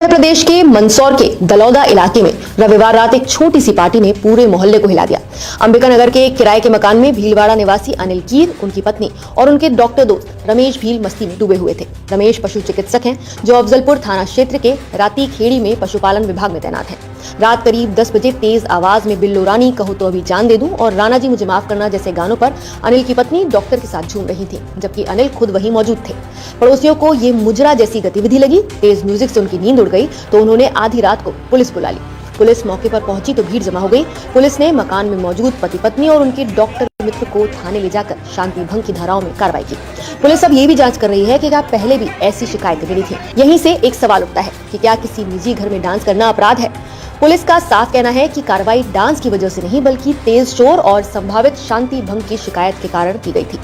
मध्य प्रदेश के मंदसौर के दलौदा इलाके में रविवार रात एक छोटी सी पार्टी ने पूरे मोहल्ले को हिला दिया। अंबिका नगर के एक किराए के मकान में भीलवाड़ा निवासी अनिल कीर, उनकी पत्नी और उनके डॉक्टर दोस्त रमेश भील मस्ती में डूबे हुए थे। रमेश पशु चिकित्सक हैं जो अफजलपुर थाना क्षेत्र के राती खेड़ी में पशुपालन विभाग में तैनात हैं। रात करीब 10 बजे तेज आवाज में बिल्लो रानी, कहो तो अभी जान दे दूं और राणा जी मुझे माफ करना जैसे गानों पर अनिल की पत्नी डॉक्टर के साथ झूम रही थी, जबकि अनिल खुद वहीं मौजूद थे। पड़ोसियों को ये मुजरा जैसी गतिविधि लगी। तेज म्यूजिक से उनकी नींद उड़ गई तो उन्होंने आधी रात को पुलिस बुला ली। पुलिस मौके पर पहुंची तो भीड़ जमा हो गई। पुलिस ने मकान में मौजूद पति पत्नी और उनके डॉक्टर मित्र को थाने ले जाकर शांति भंग की धाराओं में कार्रवाई की। पुलिस अब ये भी जांच कर रही है कि क्या पहले भी ऐसी शिकायतें मिली थी। यहीं से एक सवाल उठता है कि क्या किसी निजी घर में डांस करना अपराध है। पुलिस का साफ कहना है कि कार्रवाई डांस की वजह से नहीं बल्कि तेज शोर और संभावित शांति भंग की शिकायत के कारण की गई थी।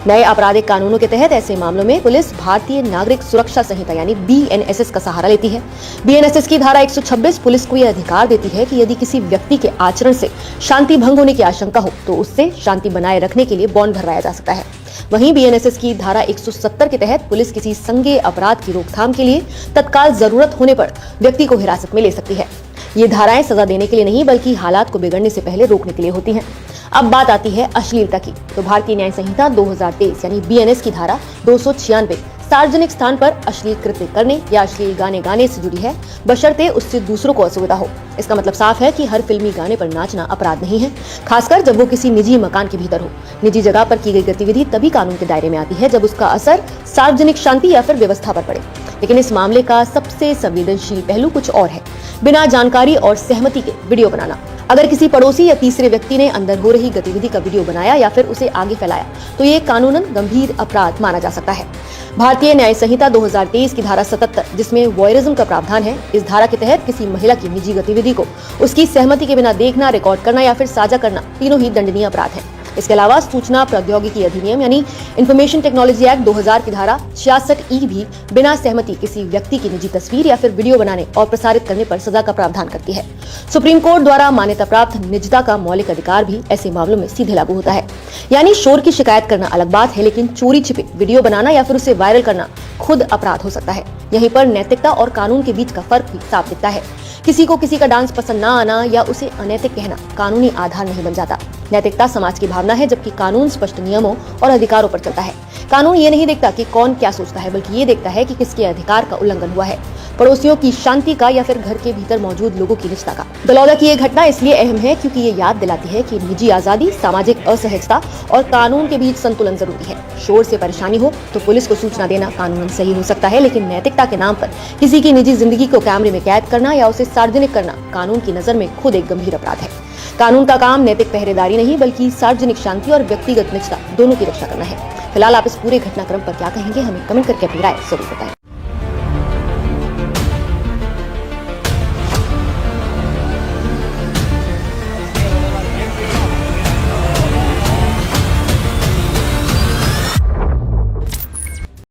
नए आपराधिक कानूनों के तहत ऐसे मामलों में पुलिस भारतीय नागरिक सुरक्षा संहिता यानी BNSS का सहारा लेती है। BNSS की धारा 126 पुलिस को यह अधिकार देती है कि यदि किसी व्यक्ति के आचरण से शांति भंग होने की आशंका हो तो उससे शांति बनाए रखने के लिए बॉन्ड भरवाया जा सकता है। वहीं BNSS की धारा 170 के तहत पुलिस किसी संज्ञेय अपराध की रोकथाम के लिए तत्काल जरूरत होने पर व्यक्ति को हिरासत में ले सकती है। ये धाराएं सजा देने के लिए नहीं बल्कि हालात को बिगड़ने से पहले रोकने के लिए होती हैं। अब बात आती है अश्लीलता की, तो भारतीय न्याय संहिता 2023 यानी BNS की धारा 296 सार्वजनिक स्थान पर अश्लील कृत्य करने या अश्लील गाने गाने से जुड़ी है, बशर्ते उससे दूसरों को असुविधा हो। इसका मतलब साफ है कि हर फिल्मी गाने पर नाचना अपराध नहीं है, खासकर जब वो किसी निजी मकान के भीतर हो। निजी जगह पर की गई गतिविधि तभी कानून के दायरे में आती है जब उसका असर सार्वजनिक शांति या फिर व्यवस्था पर पड़े। लेकिन इस मामले का सबसे संवेदनशील पहलू कुछ और है, बिना जानकारी और सहमति के वीडियो बनाना। अगर किसी पड़ोसी या तीसरे व्यक्ति ने अंदर हो रही गतिविधि का वीडियो बनाया या फिर उसे आगे फैलाया तो ये कानूनन गंभीर अपराध माना जा सकता है। भारतीय न्याय संहिता 2023 की धारा 77 जिसमें वॉयरिज्म का प्रावधान है, इस धारा के तहत किसी महिला की निजी गतिविधि को उसकी सहमति के बिना देखना, रिकॉर्ड करना या फिर साझा करना तीनों ही दंडनीय अपराध है। इसके अलावा सूचना प्रौद्योगिकी अधिनियम यानी इंफॉर्मेशन टेक्नोलॉजी एक्ट 2000 की धारा 66E भी बिना सहमति किसी व्यक्ति की निजी तस्वीर या फिर वीडियो बनाने और प्रसारित करने पर सजा का प्रावधान करती है। सुप्रीम कोर्ट द्वारा मान्यता प्राप्त निजता का मौलिक अधिकार भी ऐसे मामलों में सीधे लागू होता है। यानी शोर की शिकायत करना अलग बात है, लेकिन चोरी छिपे वीडियो बनाना या फिर उसे वायरल करना खुद अपराध हो सकता है। यहीं पर नैतिकता और कानून के बीच का फर्क भी साफ दिखता है। किसी को किसी का डांस पसंद ना आना या उसे अनैतिक कहना कानूनी आधार नहीं बन जाता। नैतिकता समाज की भावना है, जबकि कानून स्पष्ट नियमों और अधिकारों पर चलता है। कानून ये नहीं देखता कि कौन क्या सोचता है, बल्कि ये देखता है कि किसके अधिकार का उल्लंघन हुआ है, पड़ोसियों की शांति का या फिर घर के भीतर मौजूद लोगों की निजता का। दलौदा की ये घटना इसलिए अहम है क्योंकि ये याद दिलाती है कि निजी आजादी, सामाजिक असहजता और कानून के बीच संतुलन जरूरी है। शोर से परेशानी हो तो पुलिस को सूचना देना कानूनन सही हो सकता है, लेकिन नैतिकता के नाम पर किसी की निजी जिंदगी को कैमरे में कैद करना या उसे सार्वजनिक करना कानून की नजर में खुद एक गंभीर अपराध है। कानून का काम नैतिक पहरेदारी नहीं बल्कि सार्वजनिक शांति और व्यक्तिगत निजता दोनों की रक्षा करना है। फिलहाल आप इस पूरे घटनाक्रम पर क्या कहेंगे, हमें कमेंट करके अपनी राय जरूर बताएं।